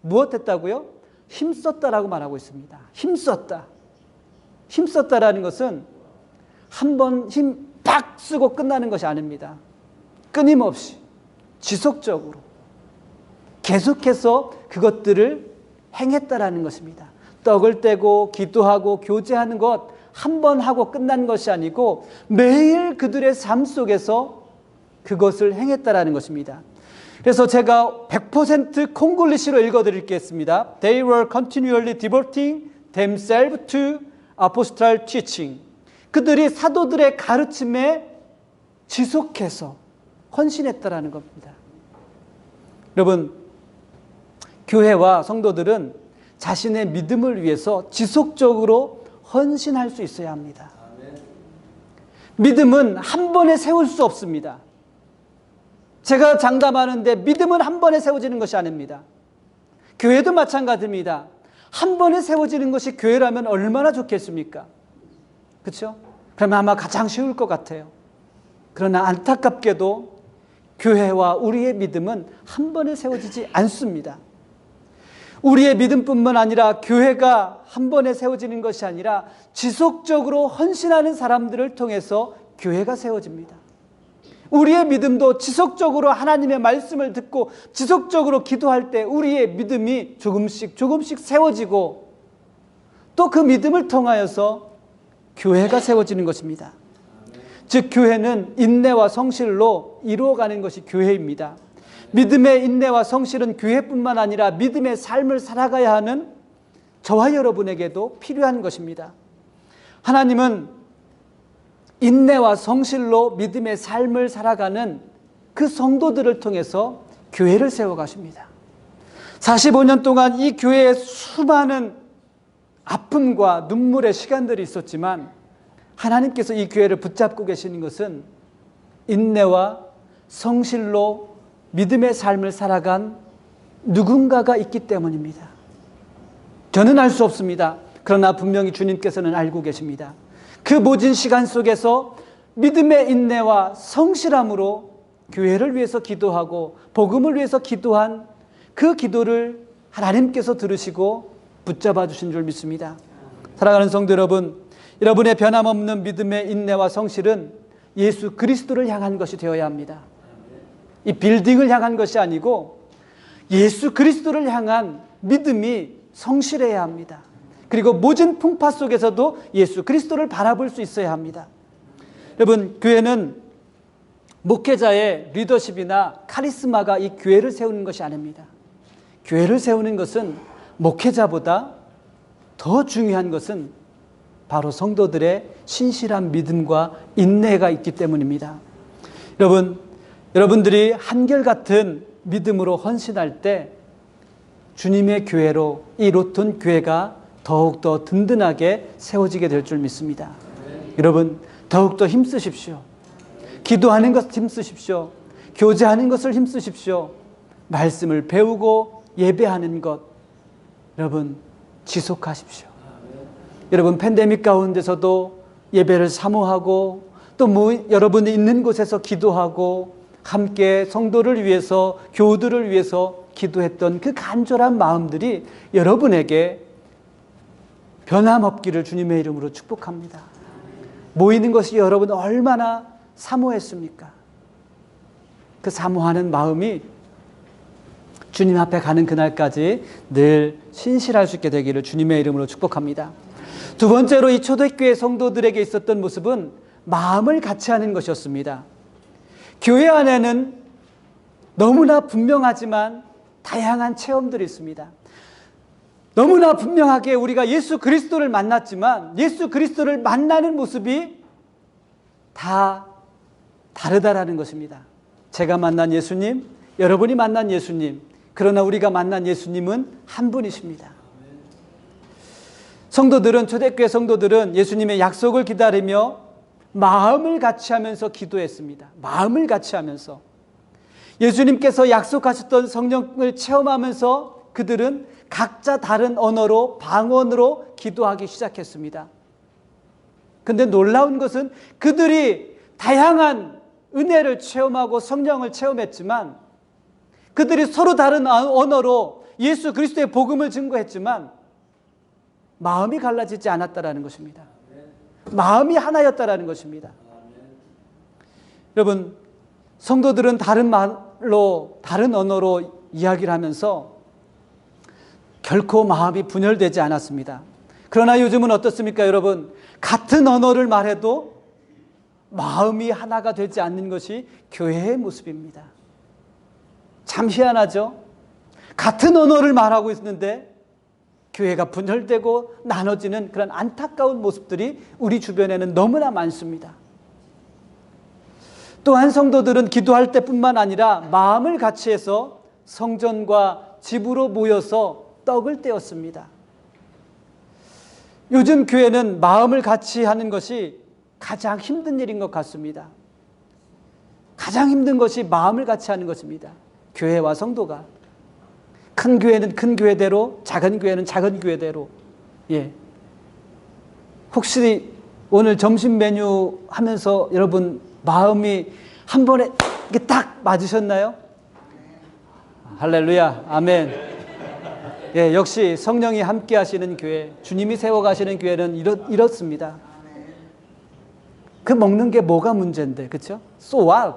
무엇했다고요? 힘썼다라고 말하고 있습니다. 힘썼다. 힘썼다라는 것은 한 번 힘 팍 쓰고 끝나는 것이 아닙니다. 끊임없이 지속적으로 계속해서 그것들을 행했다라는 것입니다. 떡을 떼고 기도하고 교제하는 것 한 번 하고 끝난 것이 아니고 매일 그들의 삶 속에서 그것을 행했다라는 것입니다. 그래서 제가 100% 콩글리시로 읽어드리겠습니다. They were continually devoting themselves to apostolic teaching. 그들이 사도들의 가르침에 지속해서 헌신했다라는 겁니다. 여러분, 교회와 성도들은 자신의 믿음을 위해서 지속적으로 헌신할 수 있어야 합니다. 믿음은 한 번에 세울 수 없습니다. 제가 장담하는데 믿음은 한 번에 세워지는 것이 아닙니다. 교회도 마찬가지입니다. 한 번에 세워지는 것이 교회라면 얼마나 좋겠습니까? 그렇죠? 그러면 아마 가장 쉬울 것 같아요. 그러나 안타깝게도 교회와 우리의 믿음은 한 번에 세워지지 않습니다. 우리의 믿음뿐만 아니라 교회가 한 번에 세워지는 것이 아니라 지속적으로 헌신하는 사람들을 통해서 교회가 세워집니다. 우리의 믿음도 지속적으로 하나님의 말씀을 듣고 지속적으로 기도할 때 우리의 믿음이 조금씩 세워지고 또 그 믿음을 통하여서 교회가 세워지는 것입니다. 즉 교회는 인내와 성실로 이루어가는 것이 교회입니다. 믿음의 인내와 성실은 교회뿐만 아니라 믿음의 삶을 살아가야 하는 저와 여러분에게도 필요한 것입니다. 하나님은 인내와 성실로 믿음의 삶을 살아가는 그 성도들을 통해서 교회를 세워가십니다. 45년 동안 이 교회에 수많은 아픔과 눈물의 시간들이 있었지만 하나님께서 이 교회를 붙잡고 계시는 것은 인내와 성실로 믿음의 삶을 살아간 누군가가 있기 때문입니다. 저는 알 수 없습니다. 그러나 분명히 주님께서는 알고 계십니다. 그 모진 시간 속에서 믿음의 인내와 성실함으로 교회를 위해서 기도하고 복음을 위해서 기도한 그 기도를 하나님께서 들으시고 붙잡아 주신 줄 믿습니다. 사랑하는 성도 여러분, 여러분의 변함없는 믿음의 인내와 성실은 예수 그리스도를 향한 것이 되어야 합니다. 이 빌딩을 향한 것이 아니고 예수 그리스도를 향한 믿음이 성실해야 합니다. 그리고 모진 풍파 속에서도 예수 그리스도를 바라볼 수 있어야 합니다. 여러분, 교회는 목회자의 리더십이나 카리스마가 이 교회를 세우는 것이 아닙니다. 교회를 세우는 것은 목회자보다 더 중요한 것은 바로 성도들의 신실한 믿음과 인내가 있기 때문입니다. 여러분들이 한결같은 믿음으로 헌신할 때 주님의 교회로 이 로튼 교회가 더욱더 든든하게 세워지게 될 줄 믿습니다. 여러분, 더욱더 힘쓰십시오. 기도하는 것 힘쓰십시오. 교제하는 것을 힘쓰십시오. 말씀을 배우고 예배하는 것 여러분 지속하십시오. 여러분, 팬데믹 가운데서도 예배를 사모하고 또 여러분이 있는 곳에서 기도하고 함께 성도를 위해서 교우들을 위해서 기도했던 그 간절한 마음들이 여러분에게 변함없기를 주님의 이름으로 축복합니다. 모이는 것이 여러분 얼마나 사모했습니까? 그 사모하는 마음이 주님 앞에 가는 그날까지 늘 신실할 수 있게 되기를 주님의 이름으로 축복합니다. 두 번째로 이 초대교회 성도들에게 있었던 모습은 마음을 같이 하는 것이었습니다. 교회 안에는 너무나 분명하지만 다양한 체험들이 있습니다. 너무나 분명하게 우리가 예수 그리스도를 만났지만 예수 그리스도를 만나는 모습이 다 다르다라는 것입니다. 제가 만난 예수님, 여러분이 만난 예수님, 그러나 우리가 만난 예수님은 한 분이십니다. 성도들은, 초대교회 성도들은 예수님의 약속을 기다리며 마음을 같이 하면서 기도했습니다. 마음을 같이 하면서 예수님께서 약속하셨던 성령을 체험하면서 그들은 각자 다른 언어로, 방언으로 기도하기 시작했습니다. 그런데 놀라운 것은 그들이 다양한 은혜를 체험하고 성령을 체험했지만, 그들이 서로 다른 언어로 예수 그리스도의 복음을 증거했지만 마음이 갈라지지 않았다라는 것입니다. 마음이 하나였다라는 것입니다. 여러분, 성도들은 다른 말로, 다른 언어로 이야기를 하면서 결코 마음이 분열되지 않았습니다. 그러나 요즘은 어떻습니까, 여러분? 같은 언어를 말해도 마음이 하나가 되지 않는 것이 교회의 모습입니다. 참 희한하죠? 같은 언어를 말하고 있는데 교회가 분열되고 나눠지는 그런 안타까운 모습들이 우리 주변에는 너무나 많습니다. 또한 성도들은 기도할 때뿐만 아니라 마음을 같이 해서 성전과 집으로 모여서 떡을 떼었습니다. 요즘 교회는 마음을 같이 하는 것이 가장 힘든 일인 것 같습니다. 가장 힘든 것이 마음을 같이 하는 것입니다. 교회와 성도가. 큰 교회는 큰 교회대로, 작은 교회는 작은 교회대로. 혹시 오늘 점심 메뉴 하면서 여러분 마음이 한 번에 이렇게 딱 맞으셨나요? 할렐루야, 아멘. 역시 성령이 함께 하시는 교회, 주님이 세워가시는 교회는 이렇습니다. 그 먹는 게 뭐가 문제인데, 그렇죠? So what?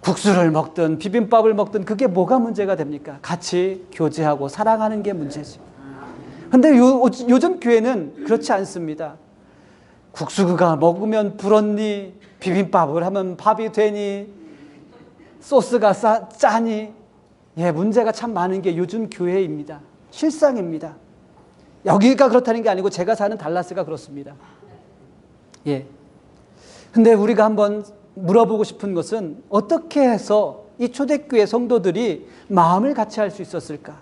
국수를 먹든 비빔밥을 먹든 그게 뭐가 문제가 됩니까? 같이 교제하고 사랑하는 게 문제지. 그런데 요즘 교회는 그렇지 않습니다. 국수가 먹으면 불었니? 비빔밥을 하면 밥이 되니? 소스가 짜니? 문제가 참 많은 게 요즘 교회입니다. 실상입니다. 여기가 그렇다는 게 아니고 제가 사는 달라스가 그렇습니다. 근데 우리가 한번 물어보고 싶은 것은 어떻게 해서 이 초대교회 성도들이 마음을 같이 할 수 있었을까?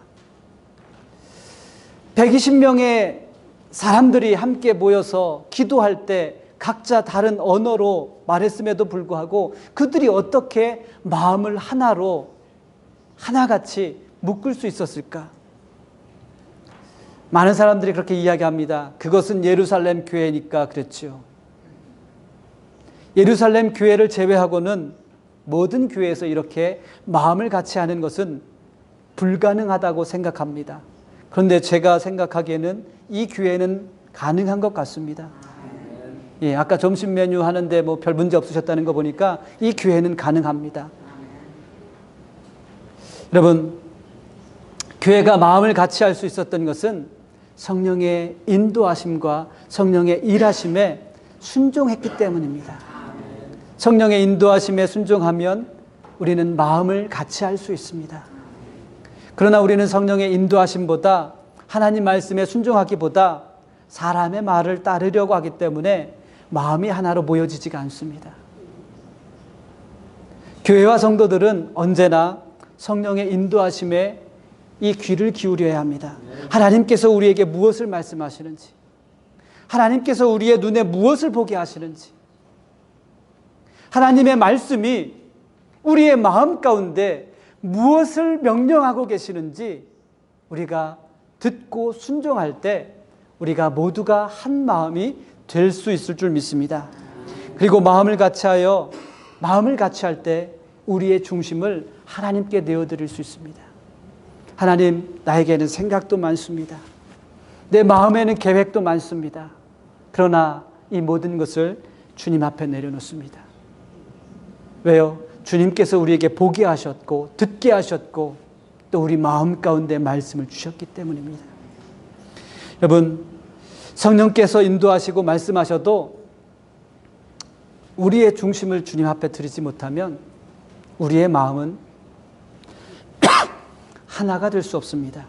120명의 사람들이 함께 모여서 기도할 때 각자 다른 언어로 말했음에도 불구하고 그들이 어떻게 마음을 하나같이 묶을 수 있었을까? 많은 사람들이 그렇게 이야기합니다. 그것은 예루살렘 교회니까 그랬죠. 예루살렘 교회를 제외하고는 모든 교회에서 이렇게 마음을 같이 하는 것은 불가능하다고 생각합니다. 그런데 제가 생각하기에는 이 교회는 가능한 것 같습니다. 아까 점심 메뉴 하는데 별 문제 없으셨다는 거 보니까 이 교회는 가능합니다. 여러분, 교회가 마음을 같이 할 수 있었던 것은 성령의 인도하심과 성령의 일하심에 순종했기 때문입니다. 성령의 인도하심에 순종하면 우리는 마음을 같이 할 수 있습니다. 그러나 우리는 성령의 인도하심보다 하나님 말씀에 순종하기보다 사람의 말을 따르려고 하기 때문에 마음이 하나로 모여지지가 않습니다. 교회와 성도들은 언제나 성령의 인도하심에 이 귀를 기울여야 합니다. 하나님께서 우리에게 무엇을 말씀하시는지, 하나님께서 우리의 눈에 무엇을 보게 하시는지, 하나님의 말씀이 우리의 마음 가운데 무엇을 명령하고 계시는지 우리가 듣고 순종할 때 우리가 모두가 한 마음이 될 수 있을 줄 믿습니다. 그리고 마음을 같이 할 때 우리의 중심을 하나님께 내어드릴 수 있습니다. 하나님, 나에게는 생각도 많습니다. 내 마음에는 계획도 많습니다. 그러나 이 모든 것을 주님 앞에 내려놓습니다. 왜요? 주님께서 우리에게 보게 하셨고 듣게 하셨고 또 우리 마음 가운데 말씀을 주셨기 때문입니다. 여러분, 성령께서 인도하시고 말씀하셔도 우리의 중심을 주님 앞에 드리지 못하면 우리의 마음은 하나가 될 수 없습니다.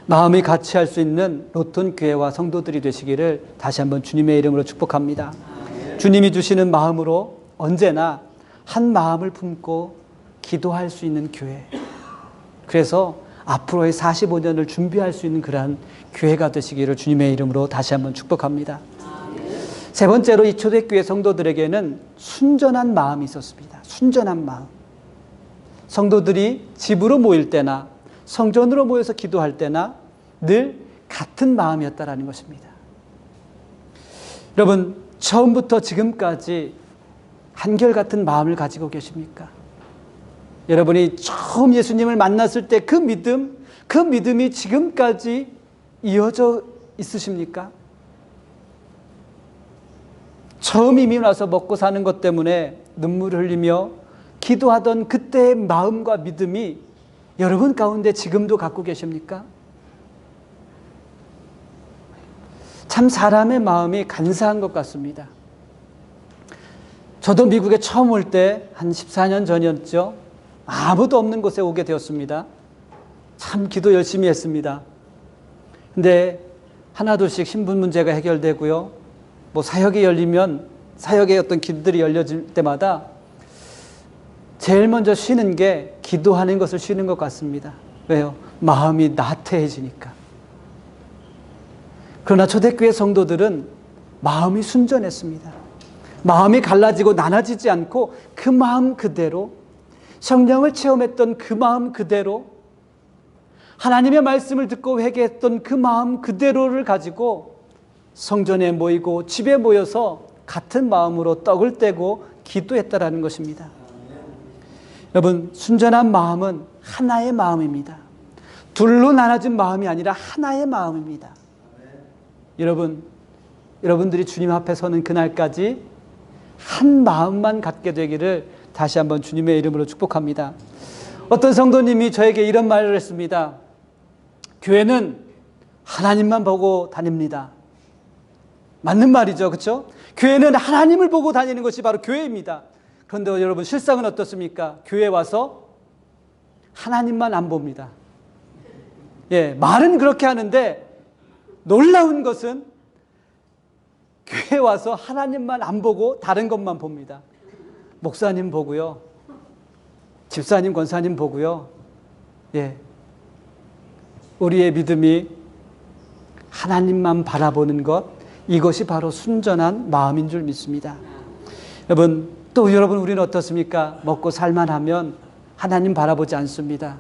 마음이 같이 할 수 있는 로톤 교회와 성도들이 되시기를 다시 한번 주님의 이름으로 축복합니다. 주님이 주시는 마음으로 언제나 한 마음을 품고 기도할 수 있는 교회. 그래서 앞으로의 45년을 준비할 수 있는 그러한 교회가 되시기를 주님의 이름으로 다시 한번 축복합니다. 세 번째로 이 초대교회 성도들에게는 순전한 마음이 있었습니다. 순전한 마음. 성도들이 집으로 모일 때나 성전으로 모여서 기도할 때나 늘 같은 마음이었다라는 것입니다. 여러분, 처음부터 지금까지 한결같은 마음을 가지고 계십니까? 여러분이 처음 예수님을 만났을 때 그 믿음이 지금까지 이어져 있으십니까? 처음 이미 와서 먹고 사는 것 때문에 눈물을 흘리며 기도하던 그때의 마음과 믿음이 여러분 가운데 지금도 갖고 계십니까? 참 사람의 마음이 간사한 것 같습니다. 저도 미국에 처음 올 때 한 14년 전이었죠. 아무도 없는 곳에 오게 되었습니다. 참 기도 열심히 했습니다. 근데 하나둘씩 신분 문제가 해결되고요. 뭐 사역이 열리면 사역의 어떤 길들이 열려질 때마다 제일 먼저 쉬는 게 기도하는 것을 쉬는 것 같습니다. 왜요? 마음이 나태해지니까. 그러나 초대교회 성도들은 마음이 순전했습니다. 마음이 갈라지고 나눠지지 않고 그 마음 그대로, 성령을 체험했던 그 마음 그대로, 하나님의 말씀을 듣고 회개했던 그 마음 그대로를 가지고 성전에 모이고 집에 모여서 같은 마음으로 떡을 떼고 기도했다라는 것입니다. 여러분, 순전한 마음은 하나의 마음입니다. 둘로 나눠진 마음이 아니라 하나의 마음입니다. 여러분들이 주님 앞에 서는 그날까지 한 마음만 갖게 되기를 다시 한번 주님의 이름으로 축복합니다. 어떤 성도님이 저에게 이런 말을 했습니다. 교회는 하나님만 보고 다닙니다. 맞는 말이죠, 그렇죠? 교회는 하나님을 보고 다니는 것이 바로 교회입니다. 그런데 여러분, 실상은 어떻습니까? 교회 와서 하나님만 안 봅니다. 예, 말은 그렇게 하는데 놀라운 것은 교회 와서 하나님만 안 보고 다른 것만 봅니다. 목사님 보고요, 집사님, 권사님 보고요. 예, 우리의 믿음이 하나님만 바라보는 것, 이것이 바로 순전한 마음인 줄 믿습니다. 여러분, 또 여러분, 우리는 어떻습니까? 먹고 살만 하면 하나님 바라보지 않습니다.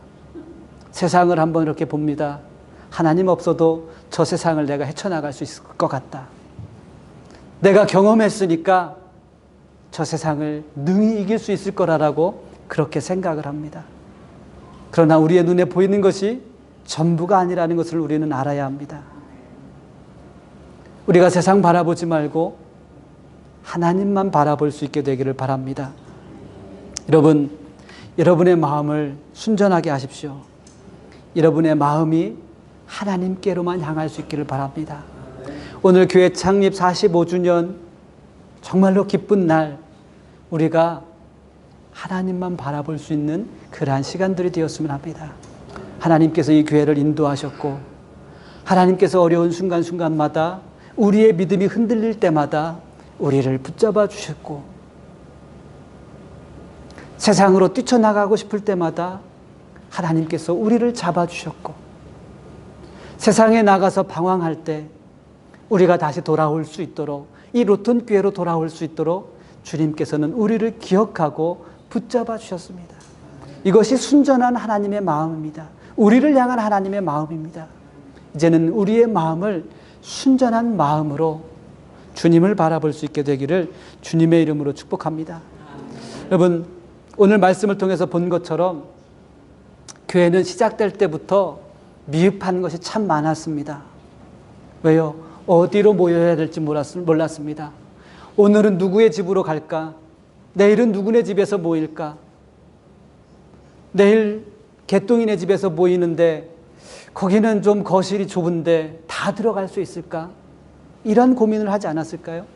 세상을 한번 이렇게 봅니다. 하나님 없어도 저 세상을 내가 헤쳐나갈 수 있을 것 같다. 내가 경험했으니까 저 세상을 능히 이길 수 있을 거라고 그렇게 생각을 합니다. 그러나 우리의 눈에 보이는 것이 전부가 아니라는 것을 우리는 알아야 합니다. 우리가 세상 바라보지 말고 하나님만 바라볼 수 있게 되기를 바랍니다. 여러분, 여러분의 마음을 순전하게 하십시오. 여러분의 마음이 하나님께로만 향할 수 있기를 바랍니다. 오늘 교회 창립 45주년 정말로 기쁜 날, 우리가 하나님만 바라볼 수 있는 그러한 시간들이 되었으면 합니다. 하나님께서 이 교회를 인도하셨고, 하나님께서 어려운 순간순간마다 우리의 믿음이 흔들릴 때마다 우리를 붙잡아 주셨고, 세상으로 뛰쳐나가고 싶을 때마다 하나님께서 우리를 잡아주셨고, 세상에 나가서 방황할 때 우리가 다시 돌아올 수 있도록, 이 로톤 교회로 돌아올 수 있도록 주님께서는 우리를 기억하고 붙잡아 주셨습니다. 이것이 순전한 하나님의 마음입니다. 우리를 향한 하나님의 마음입니다. 이제는 우리의 마음을 순전한 마음으로 주님을 바라볼 수 있게 되기를 주님의 이름으로 축복합니다. 여러분, 오늘 말씀을 통해서 본 것처럼 교회는 시작될 때부터 미흡한 것이 참 많았습니다. 왜요? 어디로 모여야 될지 몰랐습니다. 오늘은 누구의 집으로 갈까? 내일은 누구네 집에서 모일까? 내일 개똥이네 집에서 모이는데 거기는 좀 거실이 좁은데 다 들어갈 수 있을까? 이런 고민을 하지 않았을까요?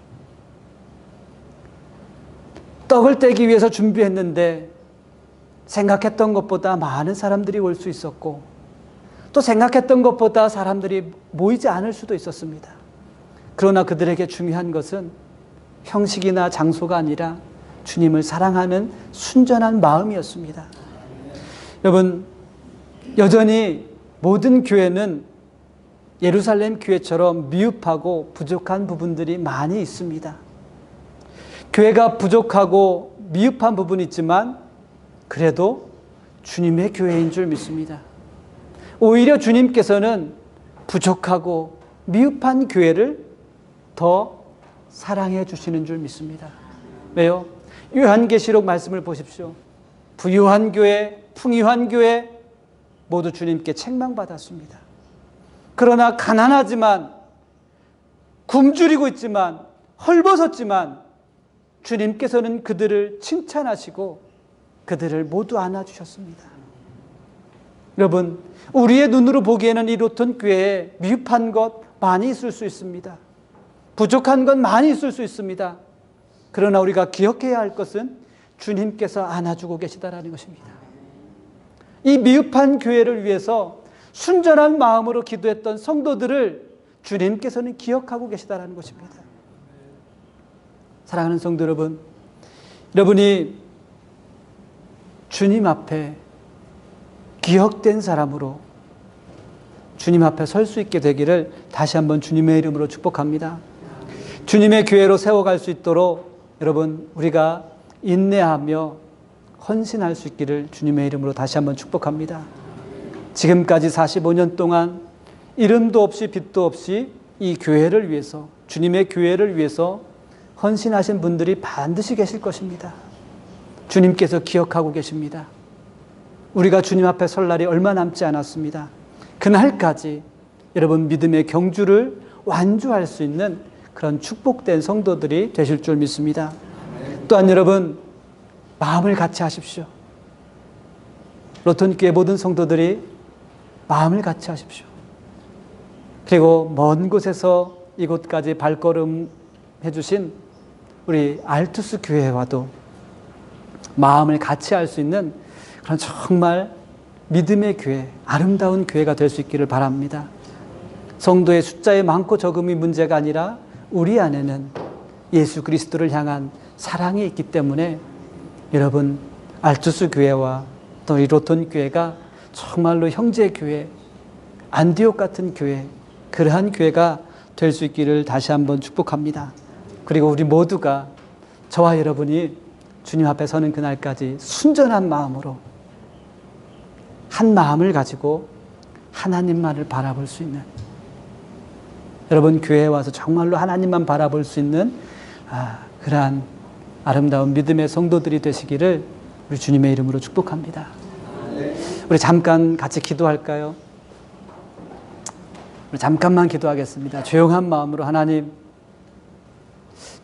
떡을 떼기 위해서 준비했는데 생각했던 것보다 많은 사람들이 올 수 있었고 또 생각했던 것보다 사람들이 모이지 않을 수도 있었습니다. 그러나 그들에게 중요한 것은 형식이나 장소가 아니라 주님을 사랑하는 순전한 마음이었습니다. 여러분, 여전히 모든 교회는 예루살렘 교회처럼 미흡하고 부족한 부분들이 많이 있습니다. 교회가 부족하고 미흡한 부분이 있지만 그래도 주님의 교회인 줄 믿습니다. 오히려 주님께서는 부족하고 미흡한 교회를 더 사랑해 주시는 줄 믿습니다. 왜요? 요한계시록 말씀을 보십시오. 부유한 교회, 풍요한 교회 모두 주님께 책망받았습니다. 그러나 가난하지만 굶주리고 있지만 헐벗었지만 주님께서는 그들을 칭찬하시고 그들을 모두 안아주셨습니다. 여러분, 우리의 눈으로 보기에는 이 로톤 교회에 미흡한 것 많이 있을 수 있습니다. 부족한 것 많이 있을 수 있습니다. 그러나 우리가 기억해야 할 것은 주님께서 안아주고 계시다라는 것입니다. 이 미흡한 교회를 위해서 순전한 마음으로 기도했던 성도들을 주님께서는 기억하고 계시다라는 것입니다. 사랑하는 성도 여러분, 여러분이 주님 앞에 기억된 사람으로 주님 앞에 설 수 있게 되기를 다시 한번 주님의 이름으로 축복합니다. 주님의 교회로 세워갈 수 있도록 여러분, 우리가 인내하며 헌신할 수 있기를 주님의 이름으로 다시 한번 축복합니다. 지금까지 45년 동안 이름도 없이 빛도 없이 이 교회를 위해서, 주님의 교회를 위해서 헌신하신 분들이 반드시 계실 것입니다. 주님께서 기억하고 계십니다. 우리가 주님 앞에 설 날이 얼마 남지 않았습니다. 그날까지 여러분 믿음의 경주를 완주할 수 있는 그런 축복된 성도들이 되실 줄 믿습니다. 또한 여러분 마음을 같이 하십시오. 로톤교회 모든 성도들이 마음을 같이 하십시오. 그리고 먼 곳에서 이곳까지 발걸음 해주신 우리 알투스 교회와도 마음을 같이 할 수 있는 그런 정말 믿음의 교회, 아름다운 교회가 될 수 있기를 바랍니다. 성도의 숫자의 많고 적음이 문제가 아니라 우리 안에는 예수 그리스도를 향한 사랑이 있기 때문에 여러분 알투스 교회와 또 이 로톤 교회가 정말로 형제 교회, 안디옥 같은 교회, 그러한 교회가 될 수 있기를 다시 한번 축복합니다. 그리고 우리 모두가 저와 여러분이 주님 앞에 서는 그날까지 순전한 마음으로 한 마음을 가지고 하나님만을 바라볼 수 있는, 여러분 교회에 와서 정말로 하나님만 바라볼 수 있는 그러한 아름다운 믿음의 성도들이 되시기를 우리 주님의 이름으로 축복합니다. 우리 잠깐 같이 기도할까요? 우리 잠깐만 기도하겠습니다. 조용한 마음으로 하나님,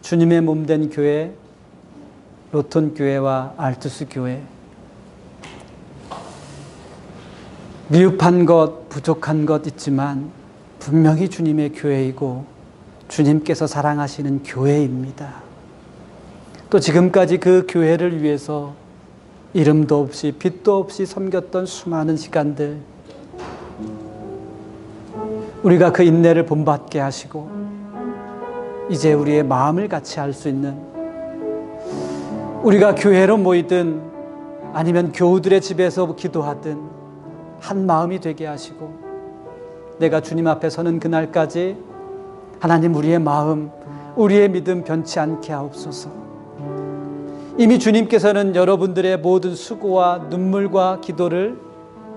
주님의 몸된 교회, 로톤 교회와 알투스 교회, 미흡한 것, 부족한 것 있지만 분명히 주님의 교회이고 주님께서 사랑하시는 교회입니다. 또 지금까지 그 교회를 위해서 이름도 없이 빛도 없이 섬겼던 수많은 시간들, 우리가 그 인내를 본받게 하시고 이제 우리의 마음을 같이 할 수 있는, 우리가 교회로 모이든 아니면 교우들의 집에서 기도하든 한 마음이 되게 하시고 내가 주님 앞에 서는 그날까지 하나님 우리의 마음, 우리의 믿음 변치 않게 하옵소서. 이미 주님께서는 여러분들의 모든 수고와 눈물과 기도를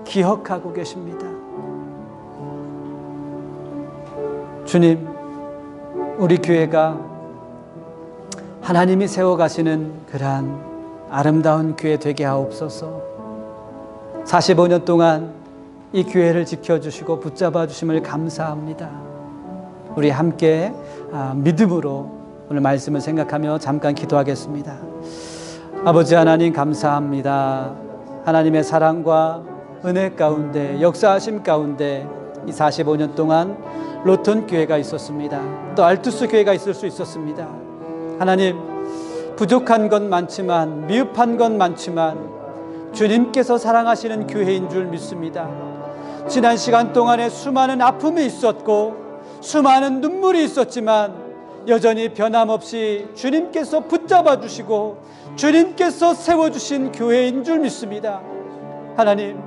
기억하고 계십니다. 주님, 우리 교회가 하나님이 세워가시는 그러한 아름다운 교회 되게 하옵소서. 45년 동안 이 교회를 지켜주시고 붙잡아 주심을 감사합니다. 우리 함께 믿음으로 오늘 말씀을 생각하며 잠깐 기도하겠습니다. 아버지 하나님 감사합니다. 하나님의 사랑과 은혜 가운데 역사하심 가운데 이 45년 동안 로튼 교회가 있었습니다. 또 알투스 교회가 있을 수 있었습니다. 하나님, 부족한 건 많지만 미흡한 건 많지만 주님께서 사랑하시는 교회인 줄 믿습니다. 지난 시간 동안에 수많은 아픔이 있었고 수많은 눈물이 있었지만 여전히 변함없이 주님께서 붙잡아 주시고 주님께서 세워주신 교회인 줄 믿습니다. 하나님,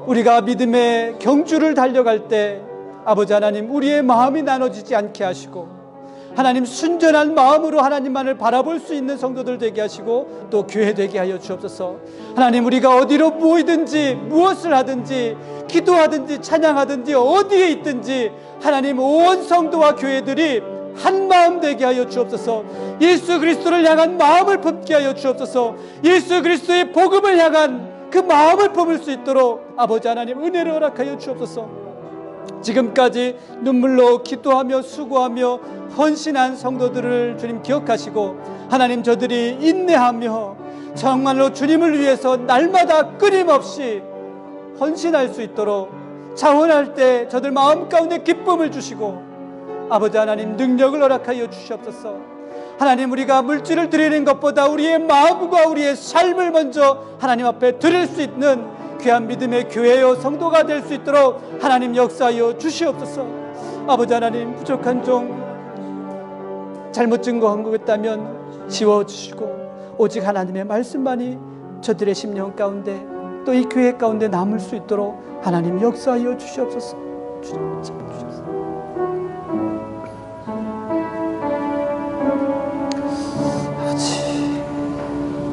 우리가 믿음의 경주를 달려갈 때 아버지 하나님, 우리의 마음이 나눠지지 않게 하시고 하나님, 순전한 마음으로 하나님만을 바라볼 수 있는 성도들 되게 하시고 또 교회 되게 하여 주옵소서. 하나님, 우리가 어디로 모이든지 무엇을 하든지 기도하든지 찬양하든지 어디에 있든지 하나님, 온 성도와 교회들이 한 마음 되게 하여 주옵소서. 예수 그리스도를 향한 마음을 품게 하여 주옵소서. 예수 그리스도의 복음을 향한 그 마음을 품을 수 있도록 아버지 하나님 은혜를 허락하여 주옵소서. 지금까지 눈물로 기도하며 수고하며 헌신한 성도들을 주님 기억하시고 하나님, 저들이 인내하며 정말로 주님을 위해서 날마다 끊임없이 헌신할 수 있도록 자원할 때 저들 마음 가운데 기쁨을 주시고 아버지 하나님 능력을 허락하여 주시옵소서. 하나님, 우리가 물질을 드리는 것보다 우리의 마음과 우리의 삶을 먼저 하나님 앞에 드릴 수 있는 귀한 믿음의 교회요 성도가 될 수 있도록 하나님 역사하여 주시옵소서. 아버지 하나님, 부족한 종 잘못 증거한 것 있다면 지워주시고 오직 하나님의 말씀만이 저들의 심령 가운데 또 이 교회 가운데 남을 수 있도록 하나님 역사하여 주시옵소서. 주님 잡아주시옵소서.